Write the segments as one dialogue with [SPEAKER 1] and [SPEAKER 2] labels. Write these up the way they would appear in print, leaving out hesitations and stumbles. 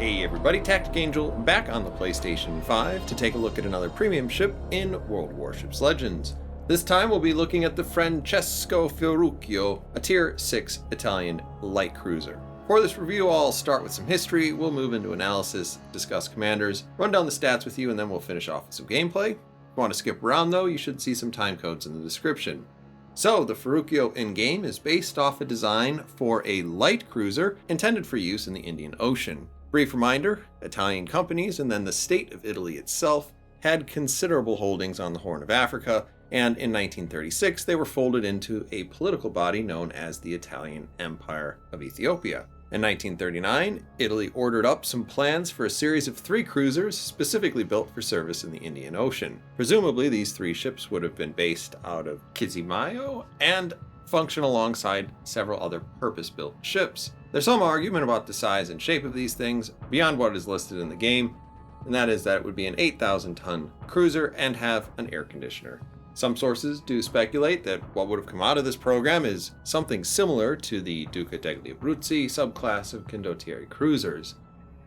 [SPEAKER 1] Hey everybody, TacticAngel back on the PlayStation 5 to take a look at another premium ship in World Warships Legends. This time we'll be looking at the Francesco Ferruccio, a Tier 6 Italian light cruiser. For this review, I'll start with some history, we'll move into analysis, discuss commanders, run down the stats with you, and then we'll finish off with some gameplay. If you want to skip around though, you should see some time codes in the description. So, the Ferruccio in-game is based off a design for a light cruiser intended for use in the Indian Ocean. Brief reminder, Italian companies and then the state of Italy itself had considerable holdings on the Horn of Africa, and in 1936 they were folded into a political body known as the Italian Empire of Ethiopia. In 1939, Italy ordered up some plans for a series of 3 cruisers specifically built for service in the Indian Ocean. Presumably these 3 ships would have been based out of Kismayo and function alongside several other purpose-built ships. There's some argument about the size and shape of these things beyond what is listed in the game, and that is that it would be an 8,000-ton cruiser and have an air conditioner. Some sources do speculate that what would have come out of this program is something similar to the Duca degli Abruzzi subclass of condottieri cruisers.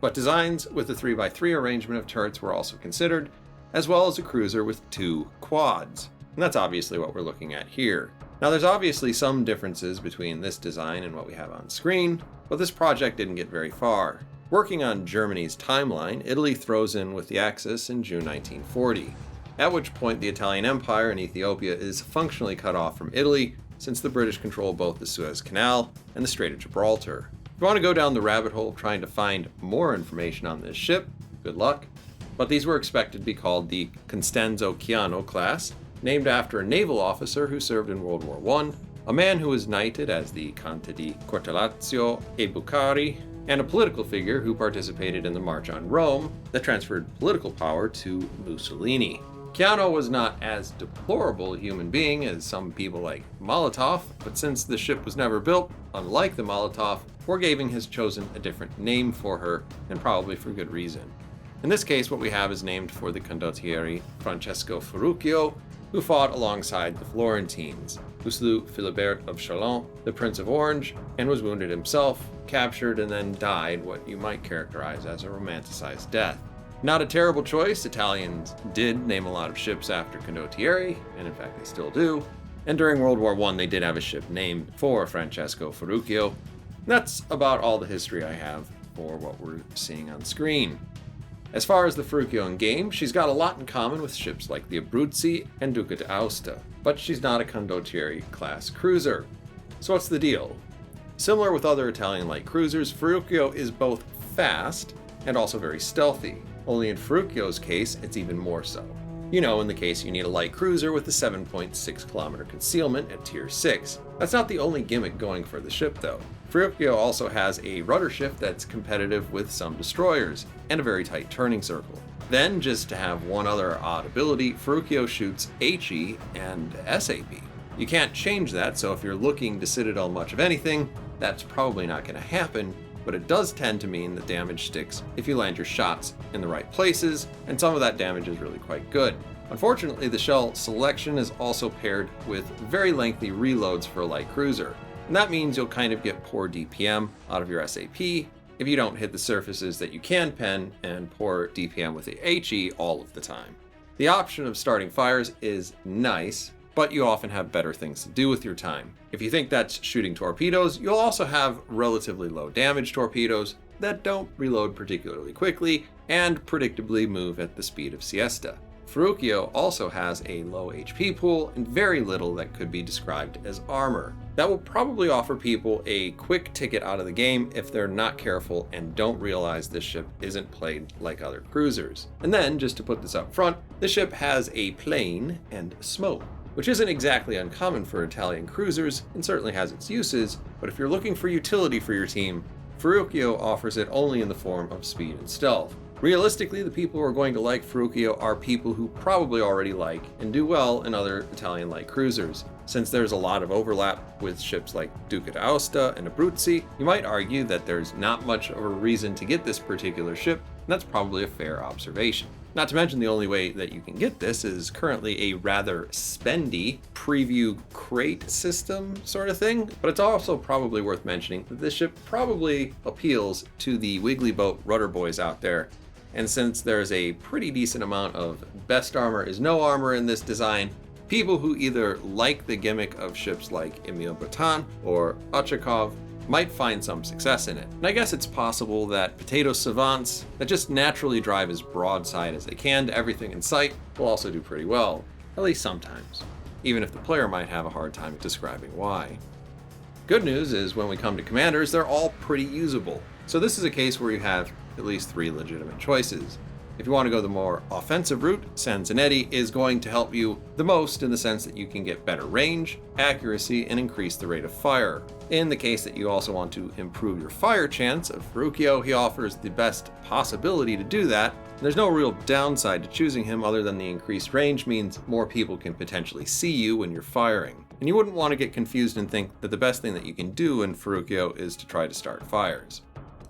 [SPEAKER 1] But designs with a 3x3 arrangement of turrets were also considered, as well as a cruiser with 2 quads. And that's obviously what we're looking at here. Now there's obviously some differences between this design and what we have on screen, but this project didn't get very far. Working on Germany's timeline, Italy throws in with the Axis in June 1940, at which point the Italian Empire in Ethiopia is functionally cut off from Italy since the British control both the Suez Canal and the Strait of Gibraltar. If you want to go down the rabbit hole trying to find more information on this ship, good luck. But these were expected to be called the Costanzo Chiano class, named after a naval officer who served in World War I, a man who was knighted as the Conte di Cortellazzo e Bucari, and a political figure who participated in the March on Rome that transferred political power to Mussolini. Chiano was not as deplorable a human being as some people like Molotov, but since the ship was never built, unlike the Molotov, Wargaming has chosen a different name for her, and probably for good reason. In this case, what we have is named for the condottieri Francesco Ferruccio, who fought alongside the Florentines, who slew Philibert of Chalon, the Prince of Orange, and was wounded himself, captured, and then died what you might characterize as a romanticized death. Not a terrible choice. Italians did name a lot of ships after condottieri, and in fact they still do. And during World War I they did have a ship named for Francesco Ferruccio. That's about all the history I have for what we're seeing on screen. As far as the Ferruccio in game, she's got a lot in common with ships like the Abruzzi and Duca d'Aosta, but she's not a condottieri class cruiser. So what's the deal? Similar with other Italian light cruisers, Ferruccio is both fast and also very stealthy. Only in Ferruccio's case, it's even more so. You know, in the case you need a light cruiser with a 7.6 kilometer concealment at Tier 6. That's not the only gimmick going for the ship though. Ferruccio also has a rudder shift that's competitive with some destroyers, and a very tight turning circle. Then, just to have one other odd ability, Ferruccio shoots HE and SAP. You can't change that, so if you're looking to citadel much of anything, that's probably not going to happen, but it does tend to mean that damage sticks if you land your shots in the right places, and some of that damage is really quite good. Unfortunately, the shell selection is also paired with very lengthy reloads for a light cruiser, and that means you'll kind of get poor DPM out of your SAP if you don't hit the surfaces that you can pen, and poor DPM with the HE all of the time. The option of starting fires is nice, but you often have better things to do with your time. If you think that's shooting torpedoes, you'll also have relatively low damage torpedoes that don't reload particularly quickly and predictably move at the speed of siesta. Ferruccio also has a low HP pool and very little that could be described as armor. That will probably offer people a quick ticket out of the game if they're not careful and don't realize this ship isn't played like other cruisers. And then, just to put this up front, the ship has a plane and smoke, which isn't exactly uncommon for Italian cruisers and certainly has its uses, but if you're looking for utility for your team, Ferruccio offers it only in the form of speed and stealth. Realistically, the people who are going to like Ferruccio are people who probably already like and do well in other Italian light cruisers. Since there's a lot of overlap with ships like Duca d'Aosta and Abruzzi, you might argue that there's not much of a reason to get this particular ship, and that's probably a fair observation. Not to mention the only way that you can get this is currently a rather spendy preview crate system sort of thing, but it's also probably worth mentioning that this ship probably appeals to the Wiggly Boat rudder boys out there. And since there's a pretty decent amount of best armor is no armor in this design, people who either like the gimmick of ships like Emil Breton or Ochakov might find some success in it. And I guess it's possible that potato savants that just naturally drive as broadside as they can to everything in sight will also do pretty well, at least sometimes, even if the player might have a hard time describing why. Good news is when we come to commanders, they're all pretty usable. So this is a case where you have at least 3 legitimate choices. If you want to go the more offensive route, Sanzanetti is going to help you the most in the sense that you can get better range, accuracy, and increase the rate of fire. In the case that you also want to improve your fire chance of Ferruccio, he offers the best possibility to do that. There's no real downside to choosing him other than the increased range means more people can potentially see you when you're firing. And you wouldn't want to get confused and think that the best thing that you can do in Ferruccio is to try to start fires.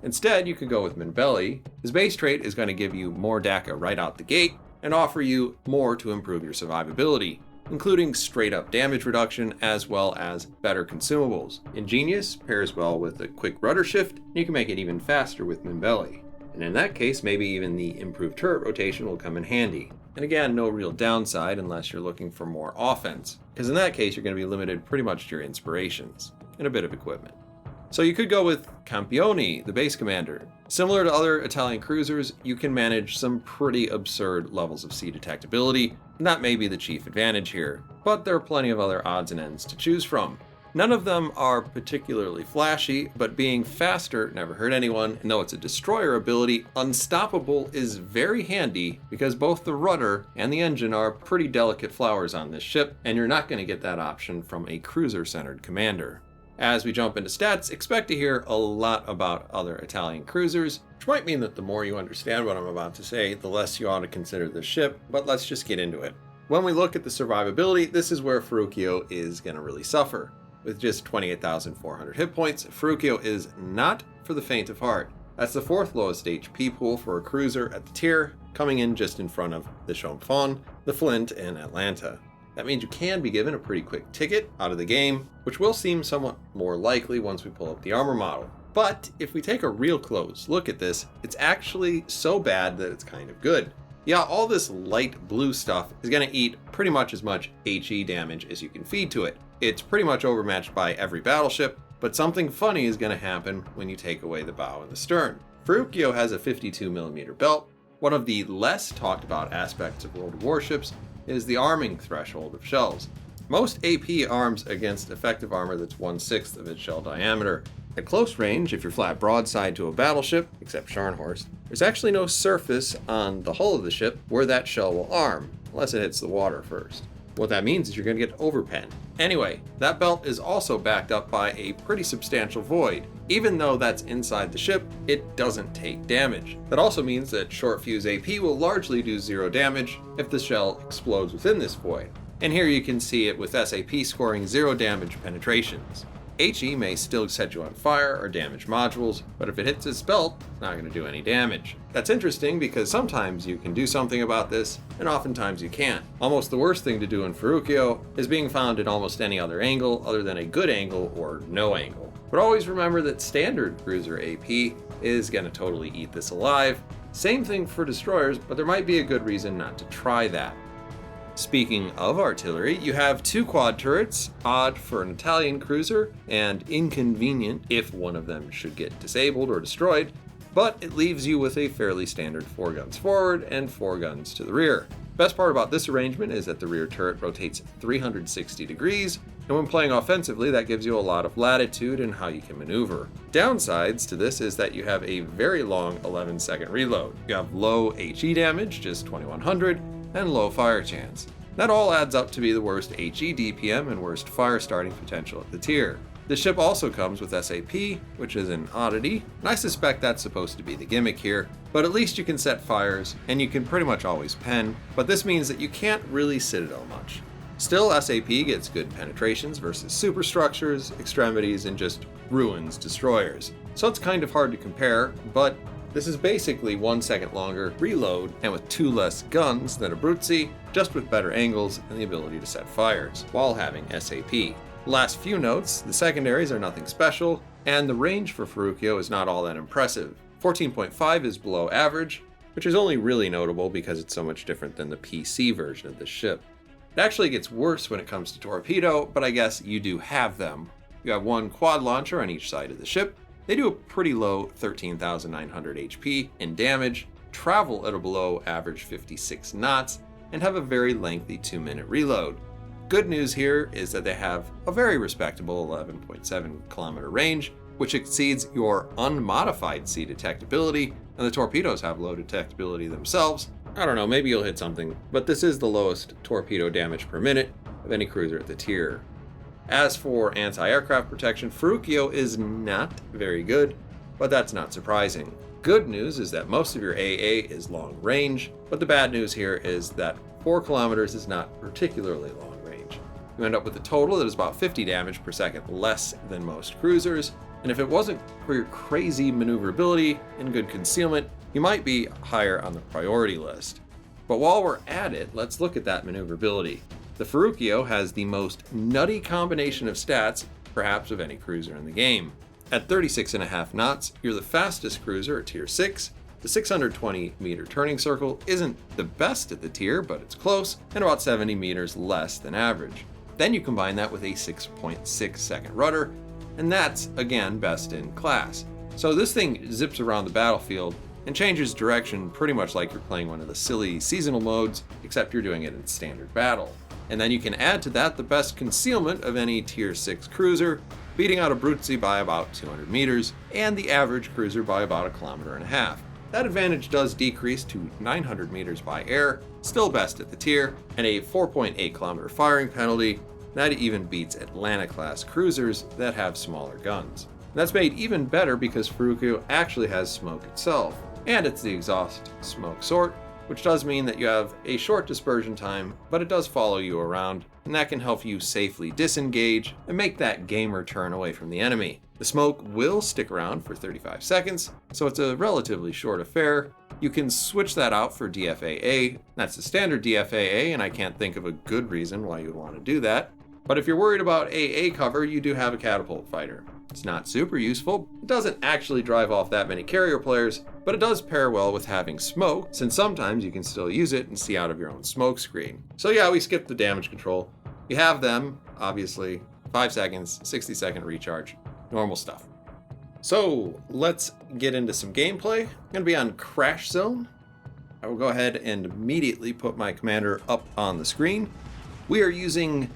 [SPEAKER 1] Instead, you could go with Minbelli. His base trait is going to give you more DACA right out the gate and offer you more to improve your survivability, including straight up damage reduction as well as better consumables. Ingenious pairs well with a quick rudder shift, and you can make it even faster with Minbelli. And in that case, maybe even the improved turret rotation will come in handy. And again, no real downside unless you're looking for more offense, because in that case, you're going to be limited pretty much to your inspirations and a bit of equipment. So you could go with Campione, the base commander. Similar to other Italian cruisers, you can manage some pretty absurd levels of sea detectability, and that may be the chief advantage here, but there are plenty of other odds and ends to choose from. None of them are particularly flashy, but being faster never hurt anyone, and though it's a destroyer ability, Unstoppable is very handy because both the rudder and the engine are pretty delicate flowers on this ship, and you're not going to get that option from a cruiser-centered commander. As we jump into stats, expect to hear a lot about other Italian cruisers, which might mean that the more you understand what I'm about to say, the less you ought to consider this ship, but let's just get into it. When we look at the survivability, this is where Ferruccio is going to really suffer. With just 28,400 hit points, Ferruccio is not for the faint of heart. That's the 4th lowest HP pool for a cruiser at the tier, coming in just in front of the Champfon, the Flint, and Atlanta. That means you can be given a pretty quick ticket out of the game, which will seem somewhat more likely once we pull up the armor model. But if we take a real close look at this, it's actually so bad that it's kind of good. Yeah, all this light blue stuff is going to eat pretty much as much HE damage as you can feed to it. It's pretty much overmatched by every battleship, but something funny is going to happen when you take away the bow and the stern. Ferruccio has a 52mm belt. One of the less talked about aspects of World Warships is the arming threshold of shells. Most AP arms against effective armor that's 1/6 of its shell diameter. At close range, if you're flat broadside to a battleship, except Scharnhorst, there's actually no surface on the hull of the ship where that shell will arm, unless it hits the water first. What that means is you're going to get overpen. Anyway, that belt is also backed up by a pretty substantial void. Even though that's inside the ship, it doesn't take damage. That also means that short fuse AP will largely do 0 damage if the shell explodes within this void. And here you can see it with SAP scoring 0 damage penetrations. HE may still set you on fire or damage modules, but if it hits its belt, it's not going to do any damage. That's interesting because sometimes you can do something about this, and oftentimes you can't. Almost the worst thing to do in Ferruccio is being found at almost any other angle other than a good angle or no angle. But always remember that standard cruiser AP is going to totally eat this alive. Same thing for destroyers, but there might be a good reason not to try that. Speaking of artillery, you have 2 quad turrets, odd for an Italian cruiser, and inconvenient if one of them should get disabled or destroyed, but it leaves you with a fairly standard 4 guns forward and 4 guns to the rear. Best part about this arrangement is that the rear turret rotates 360 degrees, and when playing offensively, that gives you a lot of latitude in how you can maneuver. Downsides to this is that you have a very long 11-second reload. You have low HE damage, just 2100, and low fire chance. That all adds up to be the worst HE DPM and worst fire starting potential at the tier. The ship also comes with SAP, which is an oddity, and I suspect that's supposed to be the gimmick here, but at least you can set fires, and you can pretty much always pen, but this means that you can't really citadel much. Still, SAP gets good penetrations versus superstructures, extremities, and just ruins destroyers. So it's kind of hard to compare, but This is basically 1 second longer reload and with 2 less guns than a Brutzi, just with better angles and the ability to set fires, while having SAP. Last few notes, the secondaries are nothing special, and the range for Ferruccio is not all that impressive. 14.5 is below average, which is only really notable because it's so much different than the PC version of this ship. It actually gets worse when it comes to torpedo, but I guess you do have them. You have one quad launcher on each side of the ship. They do a pretty low 13,900 HP in damage, travel at a below average 56 knots, and have a very lengthy 2-minute reload. Good news here is that they have a very respectable 11.7 kilometer range, which exceeds your unmodified sea detectability, and the torpedoes have low detectability themselves. I don't know, maybe you'll hit something, but this is the lowest torpedo damage per minute of any cruiser at the tier. As for anti-aircraft protection, Ferruccio is not very good, but that's not surprising. Good news is that most of your AA is long range, but the bad news here is that 4 kilometers is not particularly long range. You end up with a total that is about 50 damage per second less than most cruisers, and if it wasn't for your crazy maneuverability and good concealment, you might be higher on the priority list. But while we're at it, let's look at that maneuverability. The Ferruccio has the most nutty combination of stats, perhaps of any cruiser in the game. At 36.5 knots, you're the fastest cruiser at Tier 6. The 620 meter turning circle isn't the best at the tier, but it's close, and about 70 meters less than average. Then you combine that with a 6.6 second rudder, and that's, again, best in class. So this thing zips around the battlefield and changes direction pretty much like you're playing one of the silly seasonal modes, except you're doing it in standard battle. And then you can add to that the best concealment of any Tier 6 cruiser, beating out a Brutzi by about 200 meters, and the average cruiser by about 1.5 kilometers. That advantage does decrease to 900 meters by air, still best at the tier, and a 4.8 kilometer firing penalty. That even beats Atlanta-class cruisers that have smaller guns. And that's made even better because Ferruccio actually has smoke itself, and it's the exhaust smoke sort, which does mean that you have a short dispersion time, but it does follow you around, and that can help you safely disengage and make that gamer turn away from the enemy. The smoke will stick around for 35 seconds, so it's a relatively short affair. You can switch that out for DFAA. That's the standard DFAA, and I can't think of a good reason why you'd want to do that. But if you're worried about AA cover, you do have a catapult fighter. It's not super useful. It doesn't actually drive off that many carrier players, but it does pair well with having smoke, since sometimes you can still use it and see out of your own smoke screen. So yeah, we skipped the damage control. You have them, obviously, 5 seconds, 60-second recharge, normal stuff. So let's get into some gameplay. I'm gonna be on Crash Zone. I will go ahead and immediately put my commander up on the screen. We are using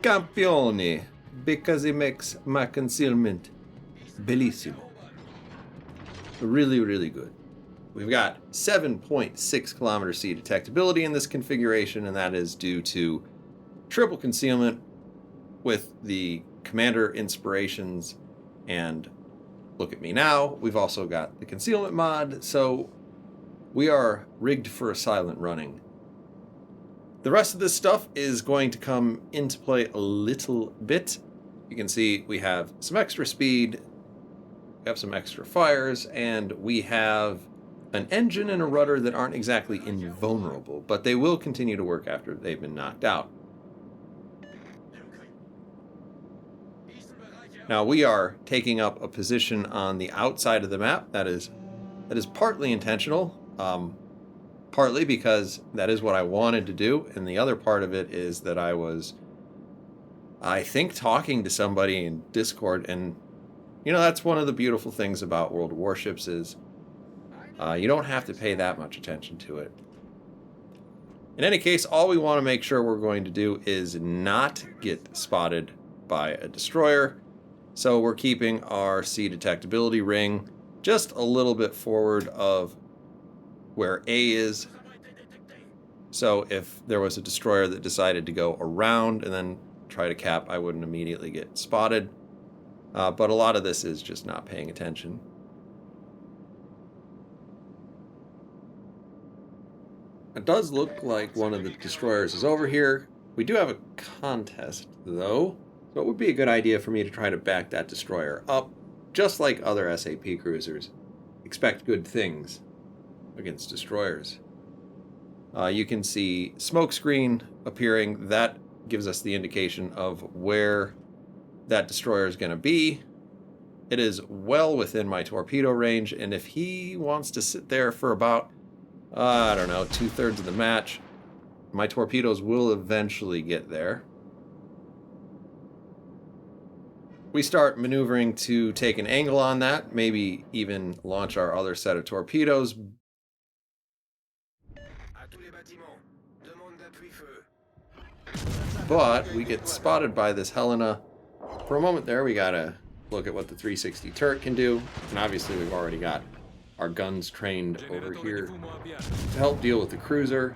[SPEAKER 1] Campione, because it makes my concealment bellissimo. Really, really good. We've got 7.6 kilometer sea detectability in this configuration, and that is due to triple concealment with the commander inspirations, and look at me now. We've also got the concealment mod, so we are rigged for a silent running. The rest of this stuff is going to come into play a little bit. You can see we have some extra speed, we have some extra fires, and we have an engine and a rudder that aren't exactly invulnerable, but they will continue to work after they've been knocked out. Now we are taking up a position on the outside of the map. That is partly intentional, partly because that is what I wanted to do, and the other part of it is that I think, talking to somebody in Discord, and that's one of the beautiful things about World of Warships is you don't have to pay that much attention to it. In any case, all we want to make sure we're going to do is not get spotted by a destroyer, so we're keeping our sea detectability ring just a little bit forward of where A is. So if there was a destroyer that decided to go around and then try to cap, I wouldn't immediately get spotted. But a lot of this is just not paying attention. It does look like one of the destroyers is over here. We do have a contest, though, so it would be a good idea for me to try to back that destroyer up, just like other SAP cruisers. expect good things against destroyers. You can see smoke screen appearing. That gives us the indication of where that destroyer is going to be. It is well within my torpedo range, and if he wants to sit there for about, I don't know, 2/3 of the match, my torpedoes will eventually get there. We start maneuvering to take an angle on that, maybe even launch our other set of torpedoes. But we get spotted by this Helena. For a moment there, we gotta look at what the 360 turret can do. And obviously we've already got our guns trained over here to help deal with the cruiser.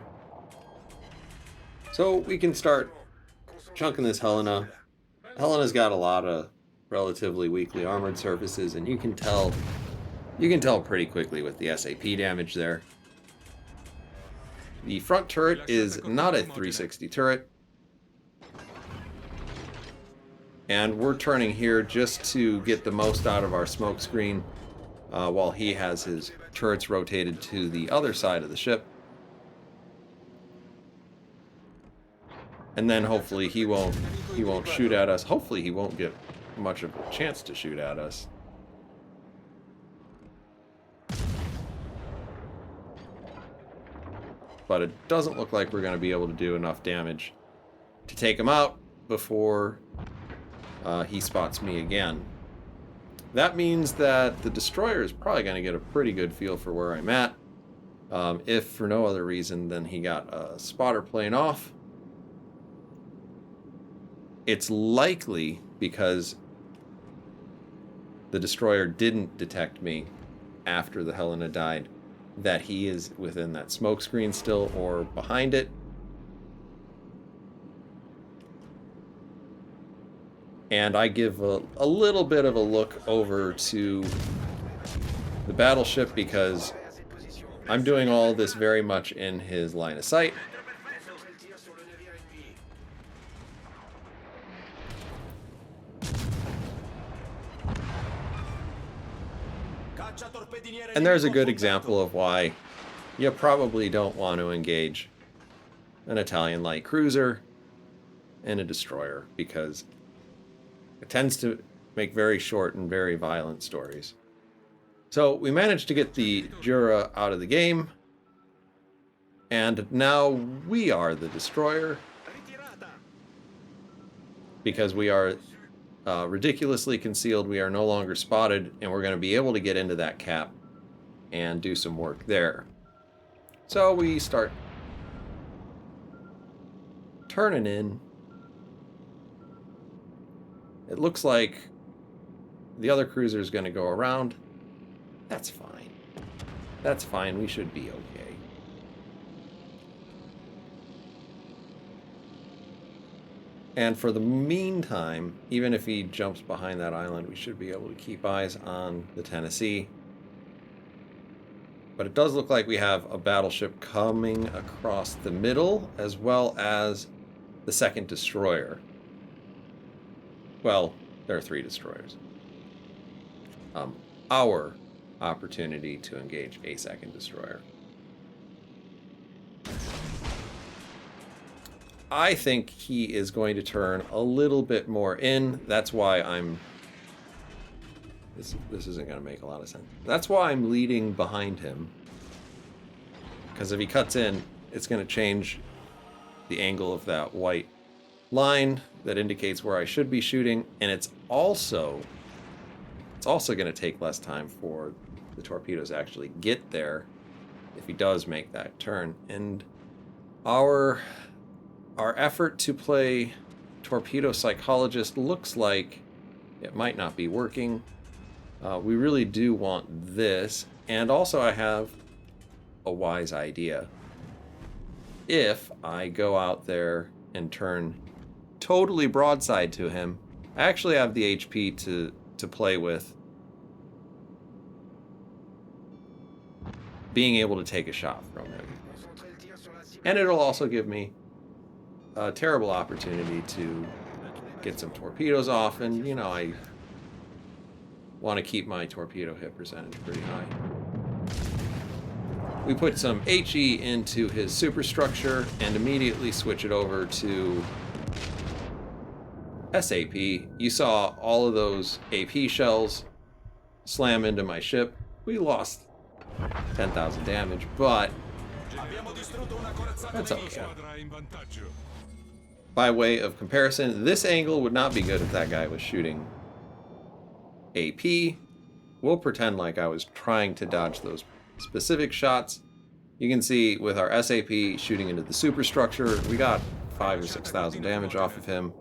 [SPEAKER 1] So we can start chunking this Helena. Helena's got a lot of relatively weakly armored surfaces, and you can tell pretty quickly with the SAP damage there. The front turret is not a 360 turret, and we're turning here just to get the most out of our smoke screen while he has his turrets rotated to the other side of the ship. And then hopefully he won't shoot at us. Hopefully he won't get much of a chance to shoot at us. But it doesn't look like we're going to be able to do enough damage to take him out before he spots me again. That means that the destroyer is probably going to get a pretty good feel for where I'm at. If for no other reason than he got a spotter plane off. It's likely because the destroyer didn't detect me after the Helena died that he is within that smoke screen still or behind it. And I give a little bit of a look over to the battleship because I'm doing all this very much in his line of sight. And there's a good example of why you probably don't want to engage an Italian light cruiser and a destroyer, because it tends to make very short and very violent stories. So we managed to get the Jura out of the game, and now we are the destroyer because we are ridiculously concealed. We are no longer spotted, and we're going to be able to get into that cap and do some work there. So we start turning in. It looks like the other cruiser is going to go around. That's fine. That's fine. We should be okay. And for the meantime, even if he jumps behind that island, we should be able to keep eyes on the Tennessee. But it does look like we have a battleship coming across the middle, as well as the second destroyer. Well, there are 3 destroyers. Our opportunity to engage a second destroyer. I think he is going to turn a little bit more in. That's why I'm... This isn't going to make a lot of sense. That's why I'm leading behind him. Because if he cuts in, it's going to change the angle of that white line that indicates where I should be shooting. And it's also going to take less time for the torpedoes to actually get there if he does make that turn. And our effort to play torpedo psychologist looks like it might not be working. We really do want this. And also I have a wise idea. If I go out there and turn totally broadside to him, I actually have the HP to play with being able to take a shot from him. And it'll also give me a terrible opportunity to get some torpedoes off, and you know, I want to keep my torpedo hit percentage pretty high. We put some HE into his superstructure and immediately switch it over to SAP. You saw all of those AP shells slam into my ship. We lost 10,000 damage, but that's okay. By way of comparison, this angle would not be good if that guy was shooting AP. We'll pretend like I was trying to dodge those specific shots. You can see with our SAP shooting into the superstructure, we got 5,000 or 6,000 damage off of him.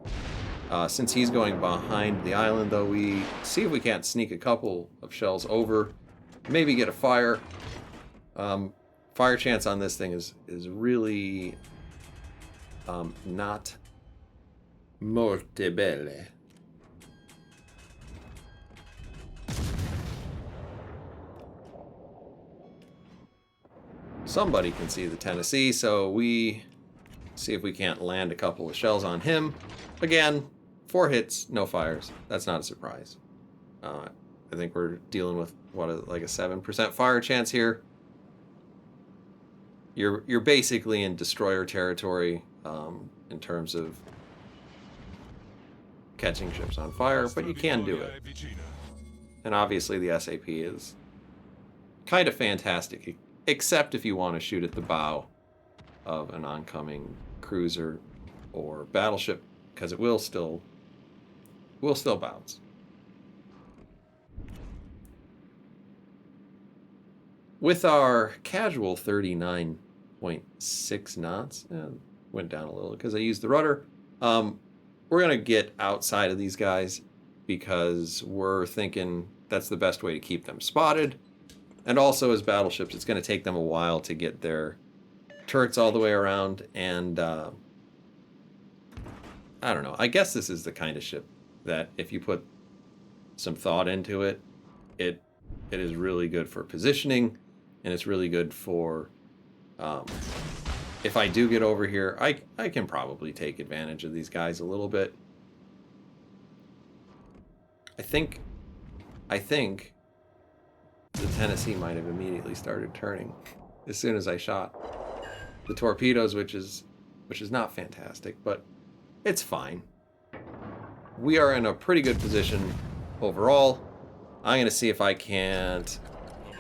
[SPEAKER 1] Since he's going behind the island, though, we see if we can't sneak a couple of shells over, maybe get a fire. Fire chance on this thing is really not molto belle. Somebody can see the Tennessee, so we see if we can't land a couple of shells on him. Again, 4 hits, no fires. That's not a surprise. I think we're dealing with like a 7% fire chance here. You're basically in destroyer territory in terms of catching ships on fire, but you can do it. And obviously the SAP is kind of fantastic, except if you want to shoot at the bow of an oncoming cruiser or battleship, because it will still bounce. With our casual 39.6 knots, went down a little because I used the rudder. We're going to get outside of these guys because we're thinking that's the best way to keep them spotted. And also as battleships, it's going to take them a while to get their turrets all the way around. And I don't know. I guess this is the kind of ship that if you put some thought into it, it is really good for positioning. And it's really good for, if I do get over here, I can probably take advantage of these guys a little bit. I think the Tennessee might have immediately started turning as soon as I shot the torpedoes, which is not fantastic, but it's fine. We are in a pretty good position overall. I'm going to see if I can't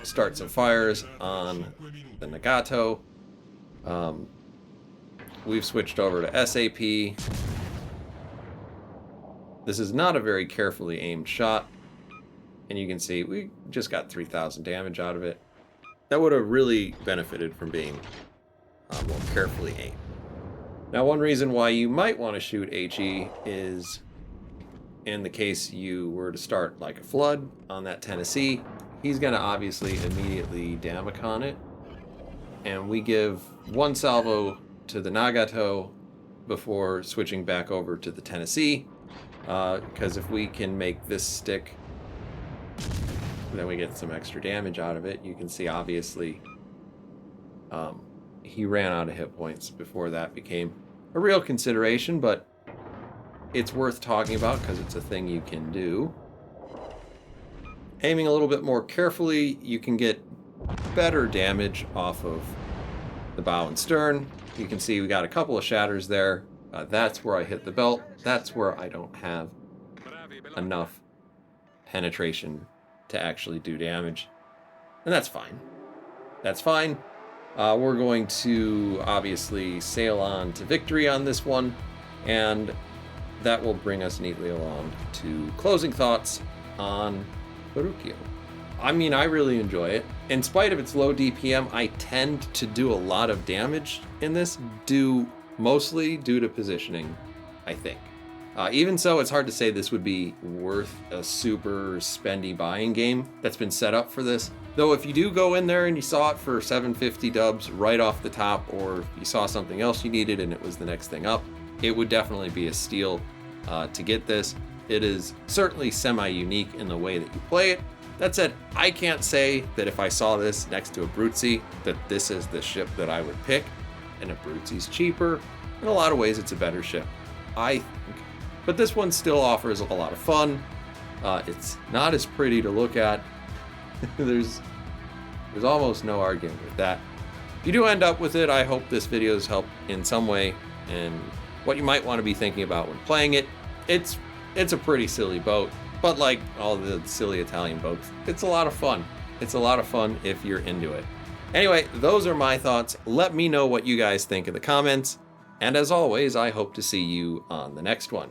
[SPEAKER 1] start some fires on the Nagato. We've switched over to SAP. This is not a very carefully aimed shot, and you can see we just got 3,000 damage out of it. That would have really benefited from being more carefully aimed. Now, one reason why you might want to shoot HE is in the case you were to start like a flood on that Tennessee. He's going to obviously immediately Damacon it. And we give one salvo to the Nagato before switching back over to the Tennessee. Because if we can make this stick, then we get some extra damage out of it. You can see obviously he ran out of hit points before that became a real consideration, but it's worth talking about because it's a thing you can do. Aiming a little bit more carefully, you can get better damage off of the bow and stern. You can see we got a couple of shatters there. That's where I hit the belt. That's where I don't have enough penetration to actually do damage. And that's fine. That's fine. We're going to obviously sail on to victory on this one, and that will bring us neatly along to closing thoughts on Ferruccio. I mean, I really enjoy it. In spite of its low DPM, I tend to do a lot of damage in this, mostly due to positioning, I think. Even so, it's hard to say this would be worth a super spendy buying game that's been set up for this. Though if you do go in there and you saw it for 750 dubs right off the top, or you saw something else you needed and it was the next thing up, it would definitely be a steal to get this. It is certainly semi-unique in the way that you play it. That said, I can't say that if I saw this next to a Abruzzi, that this is the ship that I would pick. And Abruzzi's cheaper. In a lot of ways, it's a better ship, I think. But this one still offers a lot of fun. It's not as pretty to look at. There's almost no argument with that. If you do end up with it, I hope this video has helped in some way and what you might want to be thinking about when playing it. It's a pretty silly boat, but like all the silly Italian boats, it's a lot of fun. It's a lot of fun if you're into it. Anyway, those are my thoughts. Let me know what you guys think in the comments. And as always, I hope to see you on the next one.